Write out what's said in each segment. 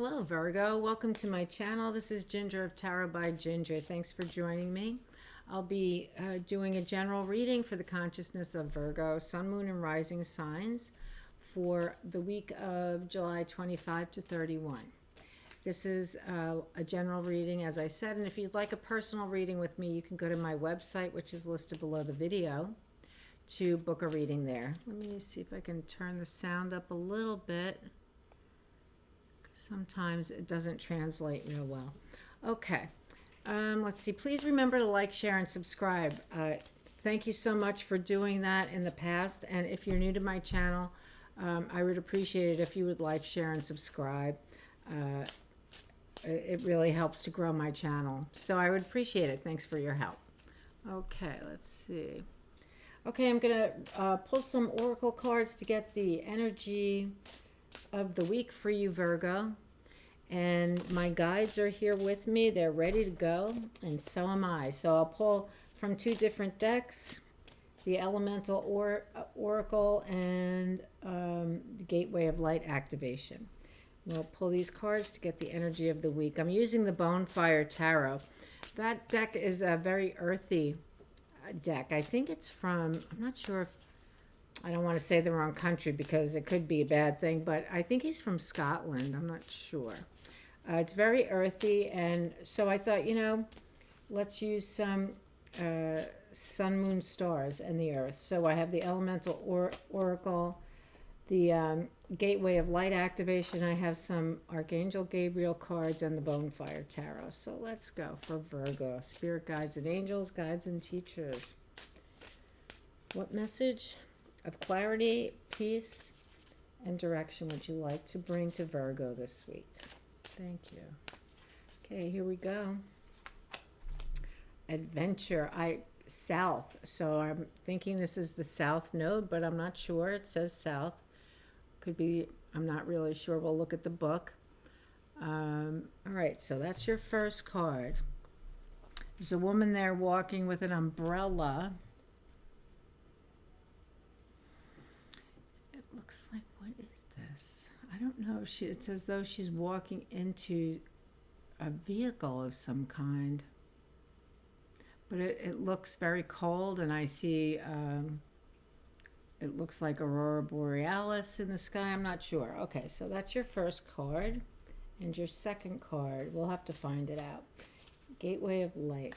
Hello, Virgo. Welcome to my channel. This is Ginger of Tarot by Ginger. Thanks for joining me. I'll be doing a general reading for the consciousness of Virgo, Sun, Moon, and Rising signs for the week of July 25 to 31. This is a general reading, as I said, and if you'd like a personal reading with me, you can go to my website, which is listed below the video, to book a reading there. Let me see if I can turn the sound up a little bit. Sometimes it doesn't translate real well. Okay, let's see. Please remember to like, share, and subscribe. Thank you so much for doing that in the past. And if you're new to my channel, I would appreciate it if you would like, share, and subscribe. It really helps to grow my channel. So I would appreciate it. Thanks for your help. Okay, let's see. Okay, I'm going to pull some oracle cards to get the energy of the week for you, Virgo. And my guides are here with me. They're ready to go, and so am I. So I'll pull from two different decks, the Elemental Oracle and the Gateway of Light Activation. We'll pull these cards to get the energy of the week. I'm using the Bonfire Tarot. That deck is a very earthy deck. I think it's from, I'm not sure if, I don't want to say the wrong country because it could be a bad thing, but I think he's from Scotland. I'm not sure. It's very earthy, and so I thought, let's use some sun, moon, stars, and the earth. So I have the Elemental Oracle, the Gateway of Light Activation. I have some Archangel Gabriel cards and the Bonfire Tarot. So let's go for Virgo. Spirit guides and angels, guides and teachers. What message of clarity, peace, and direction would you like to bring to Virgo this week? Thank you. Okay, here we go. Adventure. South. So I'm thinking this is the south node, but I'm not sure. It says south. Could be, I'm not really sure. We'll look at the book. All right, so that's your first card. There's a woman there walking with an umbrella. Looks like, what is this? I don't know. It's as though she's walking into a vehicle of some kind. But it looks very cold, and I see it looks like Aurora Borealis in the sky. I'm not sure. Okay, so that's your first card. And your second card, we'll have to find it out. Gateway of Light.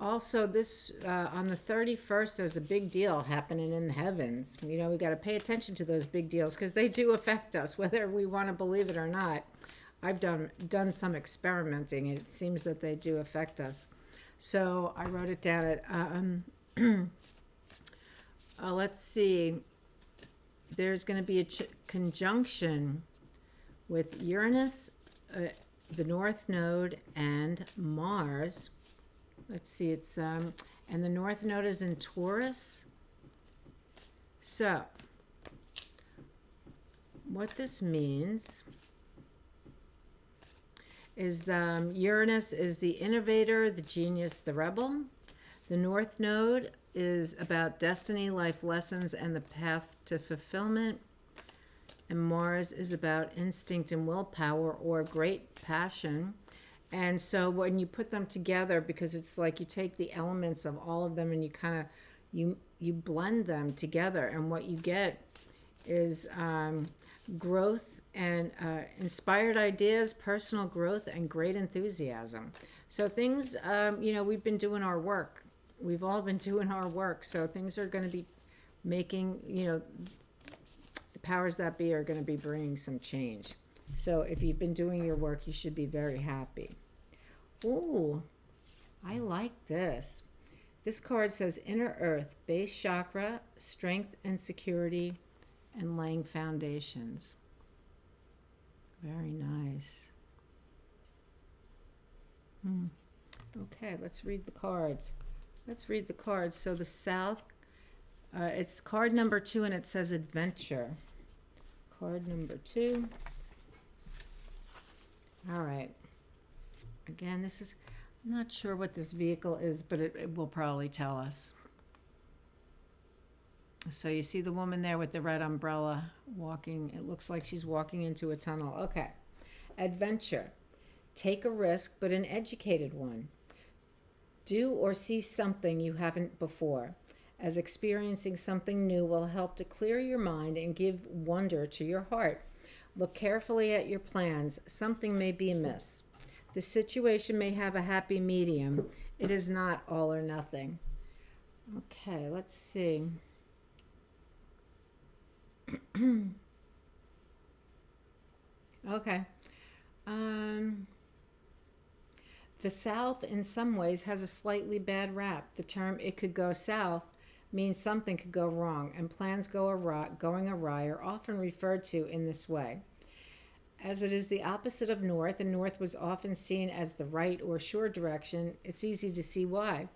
Also, this on the 31st, there's a big deal happening in the heavens. We got to pay attention to those big deals because they do affect us, whether we want to believe it or not. I've done some experimenting. It seems that they do affect us. So I wrote it down at, let's see. There's going to be a conjunction with Uranus, the North Node, and Mars. Let's see, it's, and the North Node is in Taurus. So, what this means is Uranus is the innovator, the genius, the rebel. The North Node is about destiny, life lessons, and the path to fulfillment. And Mars is about instinct and willpower, or great passion. And so when you put them together, because it's like you take the elements of all of them and you kind of, you blend them together, and what you get is growth and inspired ideas, personal growth, and great enthusiasm. So things, we've been doing our work. We've all been doing our work. So things are going to be making, the powers that be are going to be bringing some change. So if you've been doing your work, you should be very happy. Ooh, I like this. This card says Inner Earth, base chakra, strength and security, and laying foundations. Very nice. Okay, let's read the cards. So the South, it's card number 2, and it says Adventure. Card number 2. All right. Again, I'm not sure what this vehicle is, but it will probably tell us. So you see the woman there with the red umbrella walking. It looks like she's walking into a tunnel. Okay. Adventure. Take a risk, but an educated one. Do or see something you haven't before, as experiencing something new will help to clear your mind and give wonder to your heart. Look carefully at your plans. Something may be amiss. The situation may have a happy medium. It is not all or nothing. Okay, let's see. Okay. The South, in some ways, has a slightly bad rap. The term "it could go south" means something could go wrong, and plans going awry are often referred to in this way. As it is the opposite of North, and North was often seen as the right or sure direction, it's easy to see why.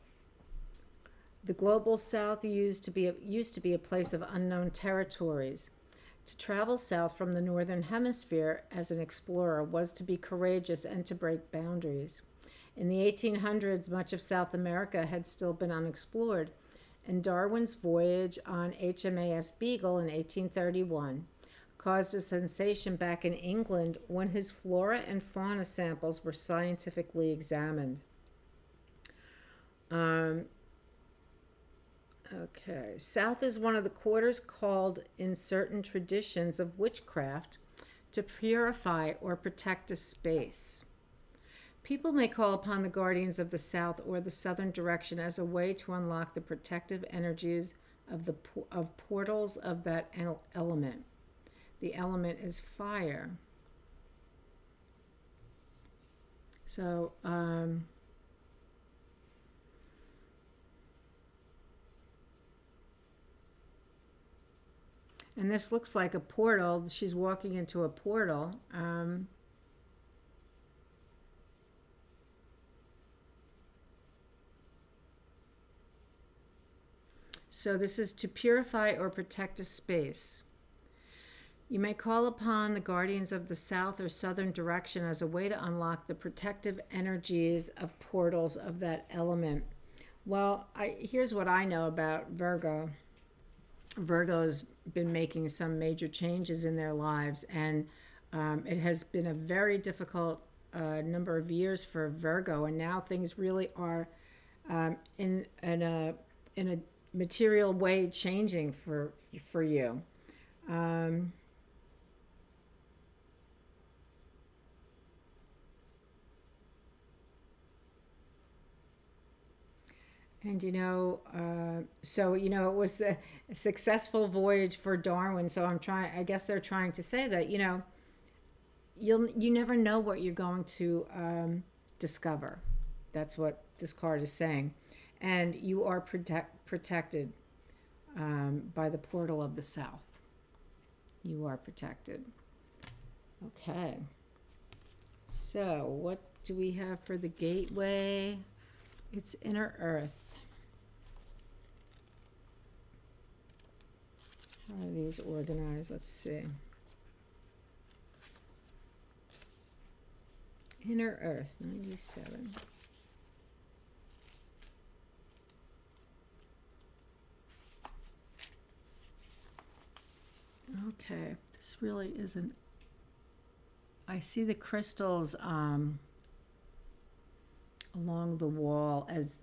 The global South used to be a place of unknown territories. To travel south from the Northern Hemisphere as an explorer was to be courageous and to break boundaries. In the 1800s, much of South America had still been unexplored, and Darwin's voyage on HMAS Beagle in 1831 caused a sensation back in England when his flora and fauna samples were scientifically examined. South is one of the quarters called in certain traditions of witchcraft to purify or protect a space. People may call upon the guardians of the South or the Southern direction as a way to unlock the protective energies of portals of that element. The element is fire. So, and this looks like a portal. She's walking into a portal. So this is to purify or protect a space. You may call upon the guardians of the South or Southern direction as a way to unlock the protective energies of portals of that element. Well, here's what I know about Virgo. Virgo's been making some major changes in their lives, and it has been a very difficult number of years for Virgo, and now things really are in a material way changing for you. And it was a successful voyage for Darwin. So I guess they're trying to say that, you never know what you're going to discover. That's what this card is saying. And you are protected by the portal of the South. You are protected. Okay. So what do we have for the gateway? It's inner earth. How are these organized? Let's see. Inner earth, 97. Okay, this really isn't. I see the crystals along the wall as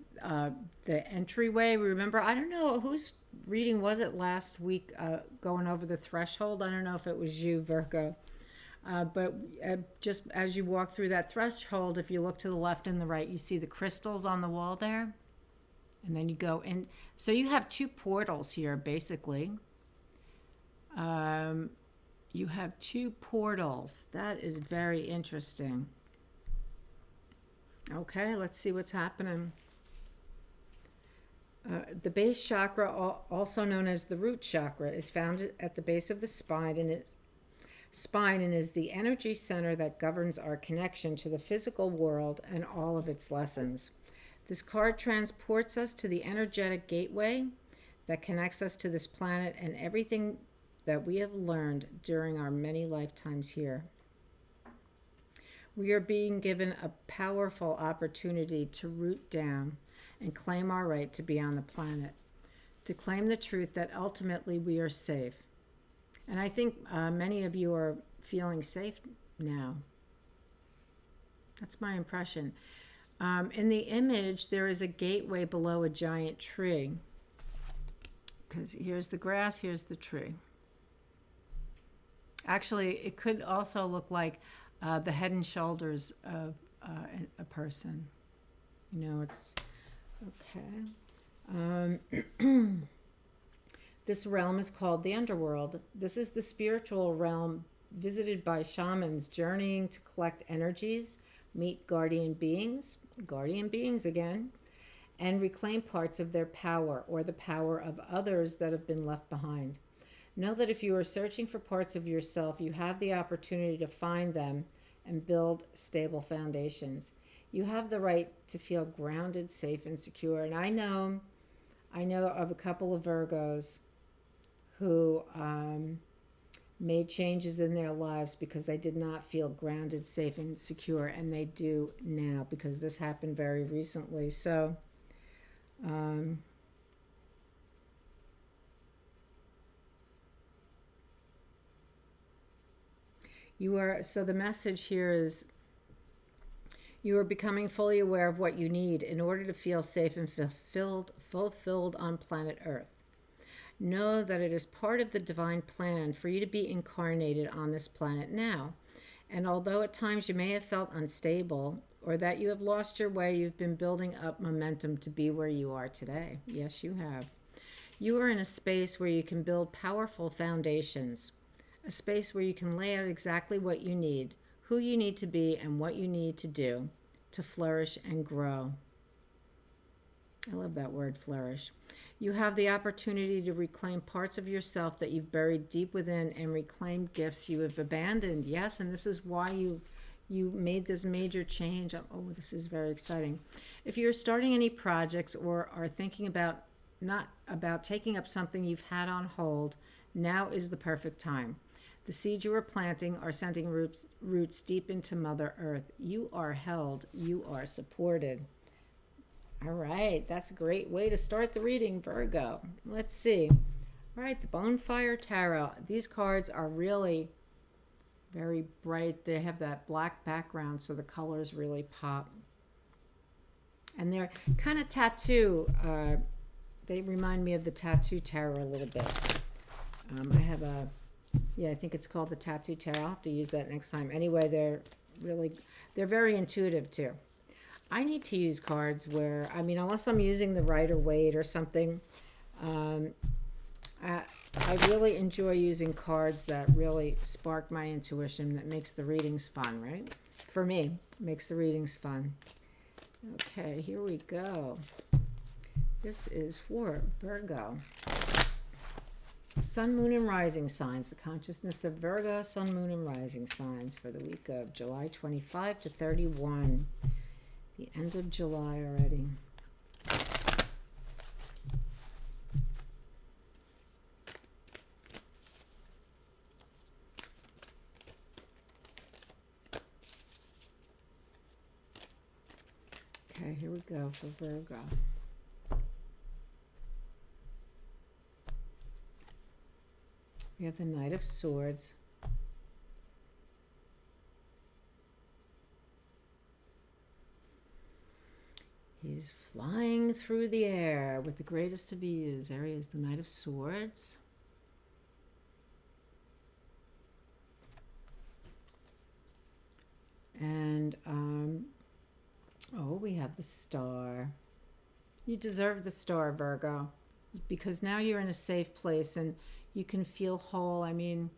the entryway. Remember, I don't know whose reading was it last week, going over the threshold. I don't know if it was you, Virgo. But just as you walk through that threshold, if you look to the left and the right, you see the crystals on the wall there. And then you go in. So you have two portals here, basically. You have two portals. That is very interesting. Okay, let's see what's happening. The base chakra, also known as the root chakra, is found at the base of the spine and is the energy center that governs our connection to the physical world and all of its lessons. This card transports us to the energetic gateway that connects us to this planet and everything that we have learned during our many lifetimes here. We are being given a powerful opportunity to root down and claim our right to be on the planet. to claim the truth that ultimately we are safe. And I think many of you are feeling safe now. That's my impression. In the image, there is a gateway below a giant tree. Because here's the grass, here's the tree. Actually, it could also look like the head and shoulders of a person. You know, it's okay. This realm is called the underworld. This is the spiritual realm visited by shamans journeying to collect energies, meet guardian beings again, and reclaim parts of their power or the power of others that have been left behind. Know that if you are searching for parts of yourself, you have the opportunity to find them and build stable foundations. You have the right to feel grounded, safe, and secure. And I know of a couple of Virgos who made changes in their lives because they did not feel grounded, safe, and secure, and they do now because this happened very recently. So, so the message here is you are becoming fully aware of what you need in order to feel safe and fulfilled on planet Earth. Know that it is part of the divine plan for you to be incarnated on this planet now. And although at times you may have felt unstable or that you have lost your way, you've been building up momentum to be where you are today. Yes, you have. You are in a space where you can build powerful foundations, a space where you can lay out exactly what you need, who you need to be, and what you need to do to flourish and grow. I love that word, flourish. You have the opportunity to reclaim parts of yourself that you've buried deep within and reclaim gifts you have abandoned. Yes, and this is why you made this major change. Oh, this is very exciting. If you're starting any projects or are thinking about taking up something you've had on hold, now is the perfect time. The seeds you are planting are sending roots deep into Mother Earth. You are held. You are supported. All right, that's a great way to start the reading, Virgo. Let's see. All right, the Bonfire Tarot. These cards are really very bright. They have that black background, so the colors really pop. And they're kind of tattoo. They remind me of the Tattoo Tarot a little bit. I have I think it's called the Tattoo Tarot. I'll have to use that next time. Anyway, they're very intuitive too. I need to use cards where, unless I'm using the Rider-Waite or something, I really enjoy using cards that really spark my intuition, that makes the readings fun, right? For me, it makes the readings fun. Okay, here we go. This is for Virgo. Sun, Moon, and Rising signs. The consciousness of Virgo, Sun, Moon, and Rising signs for the week of July 25 to 31. The end of July already. Okay, here we go for Virgo. We have the Knight of Swords. He's flying through the air with the greatest of ease. There he is, the Knight of Swords. And, we have the Star. You deserve the Star, Virgo, because now you're in a safe place and you can feel whole. I'm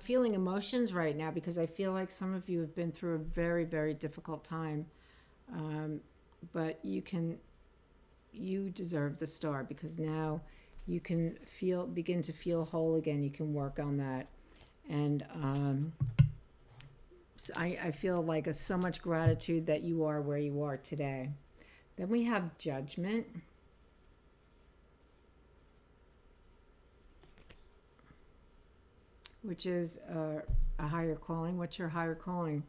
feeling emotions right now because I feel like some of you have been through a very, very difficult time. But you deserve the Star because now you can begin to feel whole again. You can work on that. And so I feel like so much gratitude that you are where you are today. Then we have Judgment. Which is a higher calling. What's your higher calling?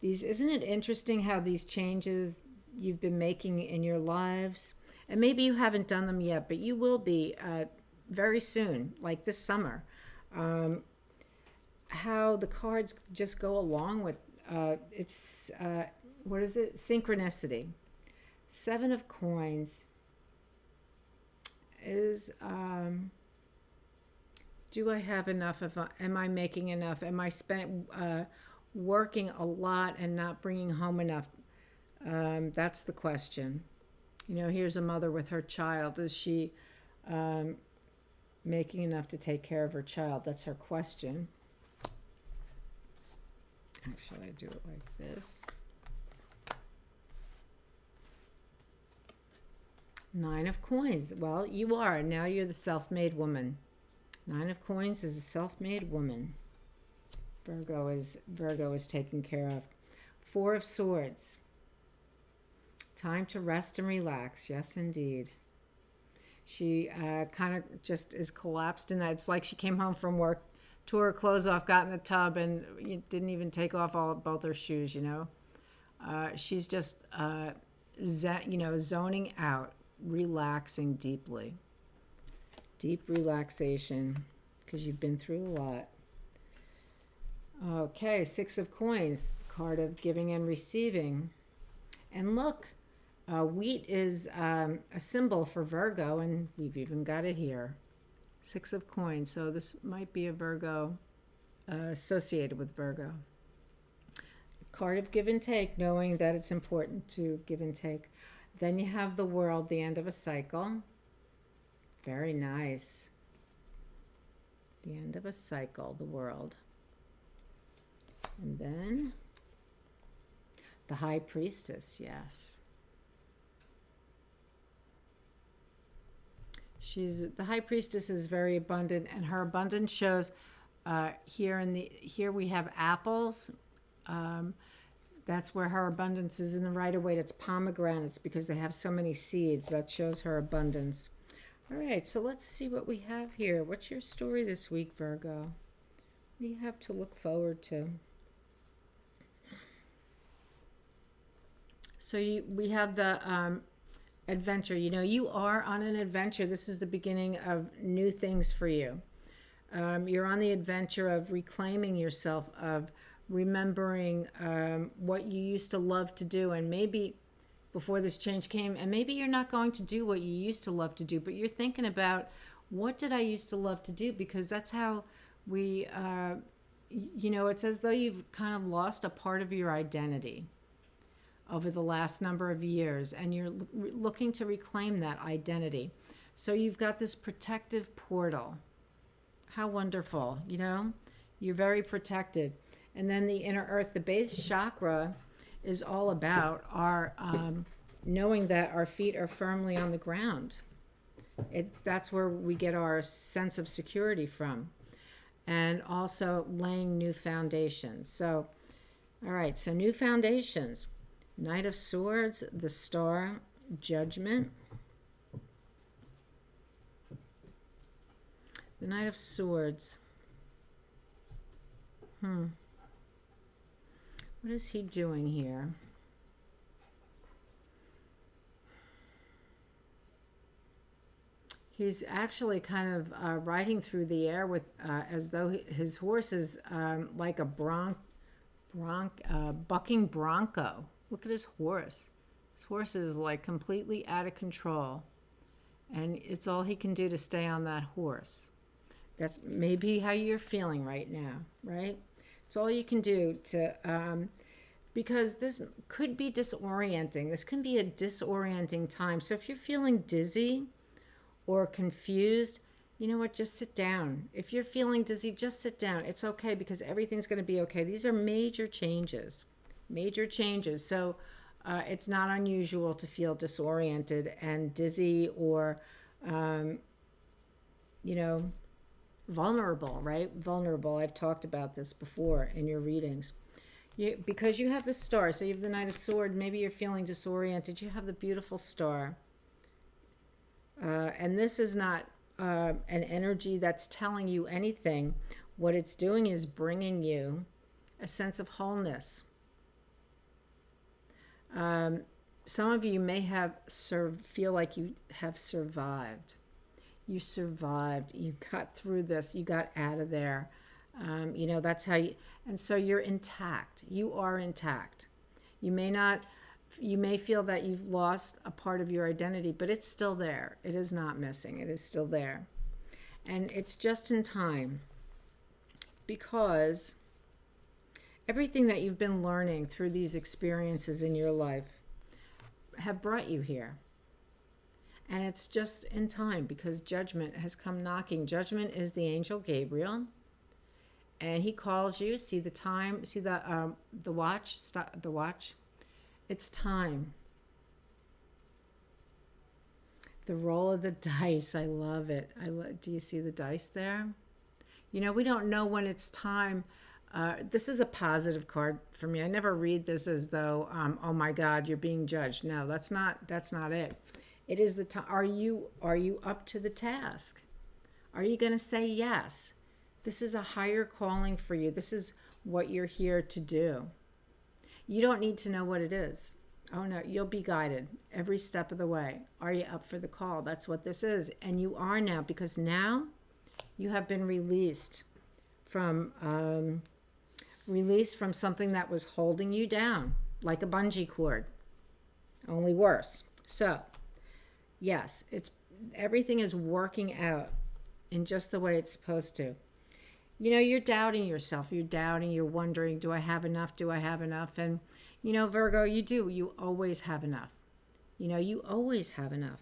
Isn't it interesting how these changes you've been making in your lives, And maybe you haven't done them yet, but you will be very soon, like this summer. How the cards just go along with it's what is it? Synchronicity. Seven of Coins is do I have enough? Am I making enough? Am I working a lot and not bringing home enough? That's the question. You know, here's a mother with her child. Is she making enough to take care of her child? That's her question. Actually, I do it like this. Nine of Coins. Well, you are. Now you're the self-made woman. Nine of Coins is a self-made woman. Virgo is taken care of. Four of Swords. Time to rest and relax. Yes, indeed. She kind of just is collapsed in that. It's like she came home from work, tore her clothes off, got in the tub, and didn't even take off both her shoes, you know. She's just, zoning out, relaxing deeply. Deep relaxation, because you've been through a lot. Okay, Six of Coins, card of giving and receiving. And look, wheat is a symbol for Virgo, and we've even got it here. Six of Coins, so this might be a Virgo, associated with Virgo. Card of give and take, knowing that it's important to give and take. Then you have the World, the end of a cycle. Very nice. The end of a cycle, the World. And then the High Priestess, yes. The High Priestess is very abundant, and her abundance shows here we have apples. That's where her abundance is in the Rider-Waite. It's pomegranates because they have so many seeds. That shows her abundance. All right, so let's see what we have here. What's your story this week, Virgo? What do you have to look forward to? So we have the adventure. You know, you are on an adventure. This is the beginning of new things for you. You're on the adventure of reclaiming yourself, of remembering what you used to love to do, and maybe before this change came, and maybe you're not going to do what you used to love to do, but you're thinking about, what did I used to love to do? Because that's how we, it's as though you've kind of lost a part of your identity over the last number of years, and you're looking to reclaim that identity. So you've got this protective portal. How wonderful, you know? You're very protected. And then the inner earth, the base chakra, is all about our knowing that our feet are firmly on the ground. That's where we get our sense of security from. And also laying new foundations. So, all right, so new foundations. Knight of Swords, the Star, Judgment. The Knight of Swords. What is he doing here? He's actually kind of riding through the air with, as though his horse is like a bucking bronco. Look at his horse. His horse is like completely out of control, and it's all he can do to stay on that horse. That's maybe how you're feeling right now, right? It's all you can do to, because this could be disorienting. This can be a disorienting time. So if you're feeling dizzy or confused, you know what, just sit down. If you're feeling dizzy, just sit down. It's okay, because everything's going to be okay. These are major changes. Major changes. So it's not unusual to feel disoriented and dizzy or, vulnerable, right? Vulnerable. I've talked about this before in your readings. Because you have the Star, so you have the Knight of Swords, maybe you're feeling disoriented. You have the beautiful Star. And this is not an energy that's telling you anything. What it's doing is bringing you a sense of wholeness. some of you may have feel like you have survived. You survived. You got through this. You got out of there. You know, that's how you, and so you're intact. You are intact. You may not, you may feel that you've lost a part of your identity, but it's still there. It is not missing. It is still there. And it's just in time, because everything that you've been learning through these experiences in your life have brought you here. And it's just in time, because judgment has come knocking. Judgment is the angel Gabriel, and he calls you. See the time, see the watch, stop the watch. It's time. The roll of the dice, I love it. Do you see the dice there? You know, we don't know when it's time. This is a positive card for me. I never read this as though, oh my God, you're being judged. No, that's not it. It is the time. Are you up to the task? Are you going to say yes? This is a higher calling for you. This is what you're here to do. You don't need to know what it is. Oh no, you'll be guided every step of the way. Are you up for the call? That's what this is. And you are now, because now you have been released from something that was holding you down, like a bungee cord, only worse. So, yes, everything is working out in just the way it's supposed to. You know, you're doubting yourself. You're doubting, you're wondering, do I have enough? Do I have enough? And, you know, Virgo, you do. You always have enough. You know, you always have enough.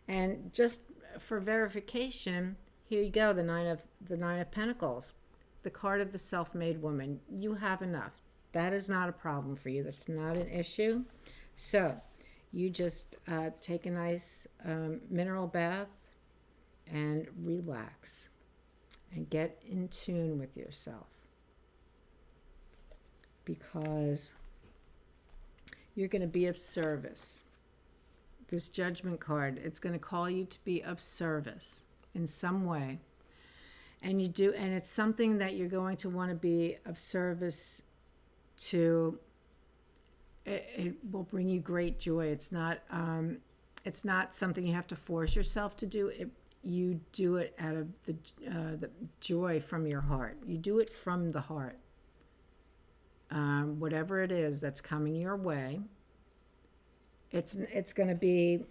And just for verification, here you go, the Nine of Pentacles, the card of the self-made woman. You have enough. That is not a problem for you. That's not an issue. So you just take a nice mineral bath and relax and get in tune with yourself, because you're going to be of service. This Judgment card, it's going to call you to be of service in some way. And and it's something that you're going to want to be of service to. It will bring you great joy. It's not something you have to force yourself to do. You do it out of the joy from your heart. You do it from the heart. Whatever it is that's coming your way, it's going to be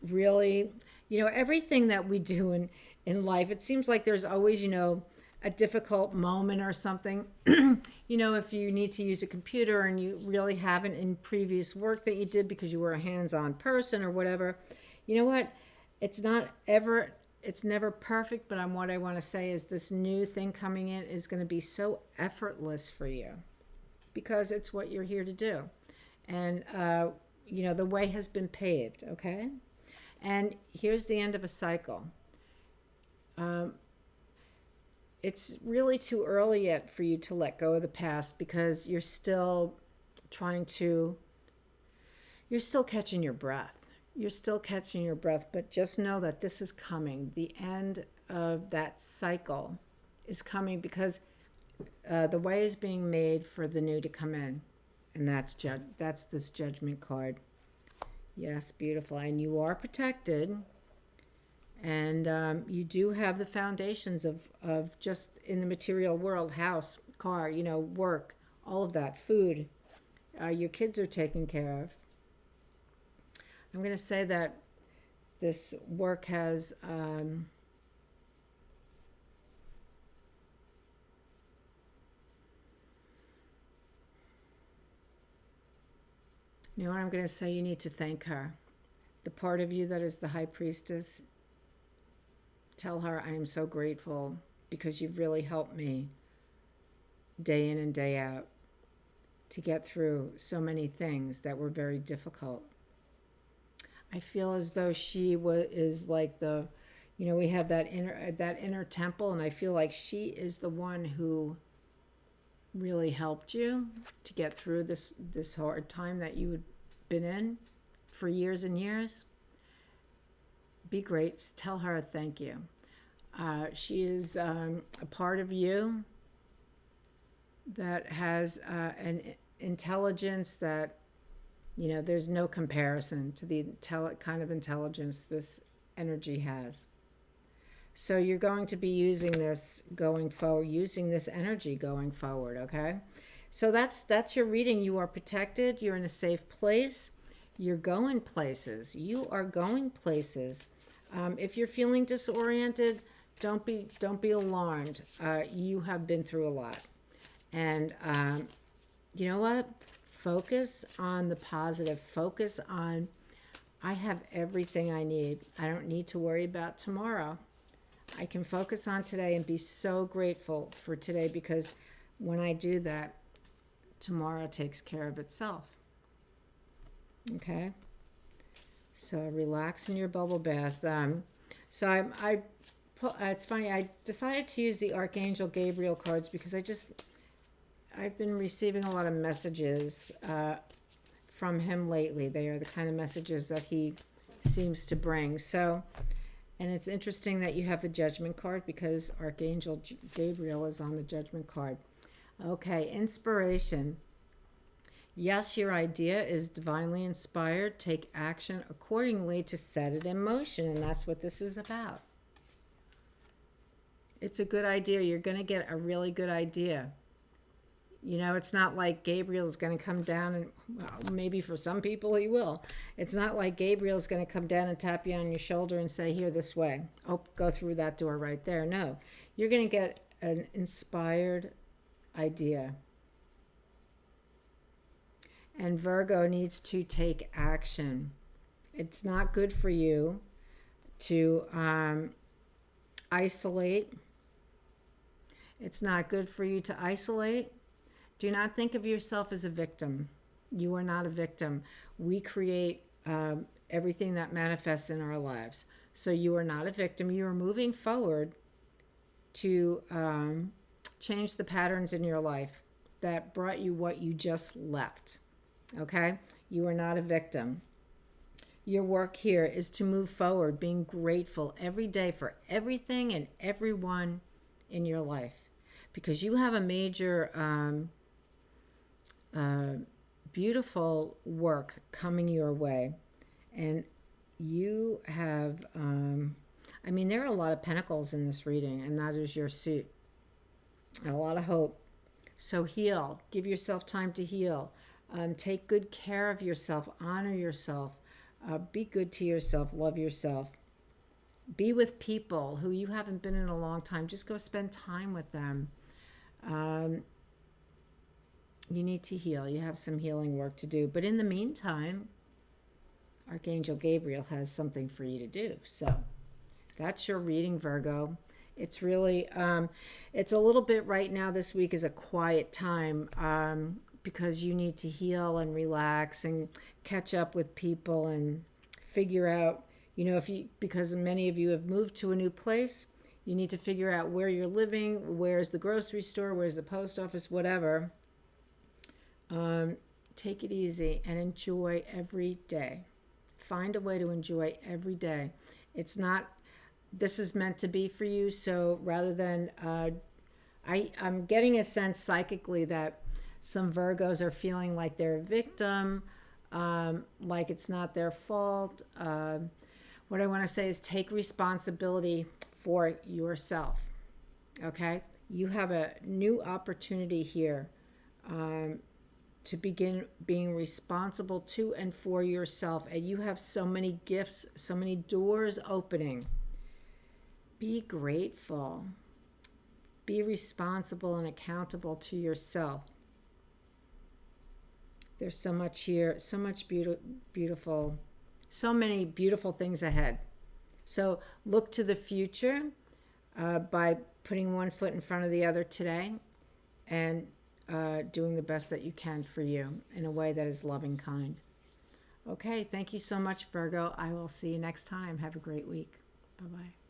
really, you know, everything that we do in life, it seems like there's always, you know, a difficult moment or something. You know, if you need to use a computer and you really haven't in previous work that you did because you were a hands-on person or whatever, you know what? It's never perfect, but what I want to say is this new thing coming in is going to be so effortless for you, because it's what you're here to do. And, you know, the way has been paved, okay? And here's the end of a cycle. It's really too early yet for you to let go of the past, because you're still you're still catching your breath. You're still catching your breath, but just know that this is coming. The end of that cycle is coming, because the way is being made for the new to come in. And that's this Judgment card. Yes, beautiful. And you are protected. And you do have the foundations of just in the material world, house, car, you know, work, all of that, food. Your kids are taken care of. I'm going to say that this work has you know what I'm going to say? You need to thank her. The part of you that is the High Priestess, tell her, I am so grateful, because you've really helped me day in and day out to get through so many things that were very difficult. I feel as though she is like the, you know, we have that inner temple, and I feel like she is the one who really helped you to get through this hard time that you had been in for years and years. Be great. Tell her thank you. She is a part of you that has an intelligence that You know, there's no comparison to the kind of intelligence this energy has. So you're going to be using this going forward, using this energy going forward, okay? So that's your reading. You are protected. You're in a safe place. You're going places. You are going places. If you're feeling disoriented, don't be alarmed. You have been through a lot, and you know what? Focus on the positive. Focus on, I have everything I need. I don't need to worry about tomorrow. I can focus on today and be so grateful for today, because when I do that, tomorrow takes care of itself. Okay? So relax in your bubble bath. So it's funny, I decided to use the Archangel Gabriel cards because I've been receiving a lot of messages from him lately. They are the kind of messages that he seems to bring. So, and it's interesting that you have the Judgment card, because Archangel Gabriel is on the Judgment card. Okay, inspiration. Yes, your idea is divinely inspired. Take action accordingly to set it in motion, and that's what this is about. It's a good idea. You're going to get a really good idea. You know, it's not like Gabriel's going to come down and, well, maybe for some people he will. It's not like Gabriel's going to come down and tap you on your shoulder and say, here, this way. Oh, go through that door right there. No, you're going to get an inspired idea. And Virgo needs to take action. It's not good for you to isolate. It's not good for you to isolate. Do not think of yourself as a victim. You are not a victim. We create everything that manifests in our lives. So you are not a victim. You are moving forward to change the patterns in your life that brought you what you just left. Okay? You are not a victim. Your work here is to move forward, being grateful every day for everything and everyone in your life, because you have a major beautiful work coming your way. And you have I mean, there are a lot of pentacles in this reading, and that is your suit, and a lot of hope. So heal. Give yourself time to heal. Take good care of yourself. Honor yourself. Be good to yourself. Love yourself. Be with people who you haven't been in a long time. Just go spend time with them. You need to heal. You have some healing work to do. But in the meantime, Archangel Gabriel has something for you to do. So that's your reading, Virgo. It's really, it's a little bit right now, this week is a quiet time, because you need to heal and relax and catch up with people and figure out, you know, because many of you have moved to a new place, you need to figure out where you're living, where's the grocery store, where's the post office, whatever. Take it easy and enjoy every day. Find a way to enjoy every day. It's not, this is meant to be for you. So rather than, I'm getting a sense psychically that some Virgos are feeling like they're a victim, like it's not their fault. What I want to say is take responsibility for yourself. Okay? You have a new opportunity here to begin being responsible to and for yourself. And you have so many gifts, so many doors opening. Be grateful. Be responsible and accountable to yourself. There's so much here, so much beautiful, so many beautiful things ahead. So look to the future by putting one foot in front of the other today, and doing the best that you can for you in a way that is loving, kind. Okay, thank you so much, Virgo. I will see you next time. Have a great week. Bye-bye.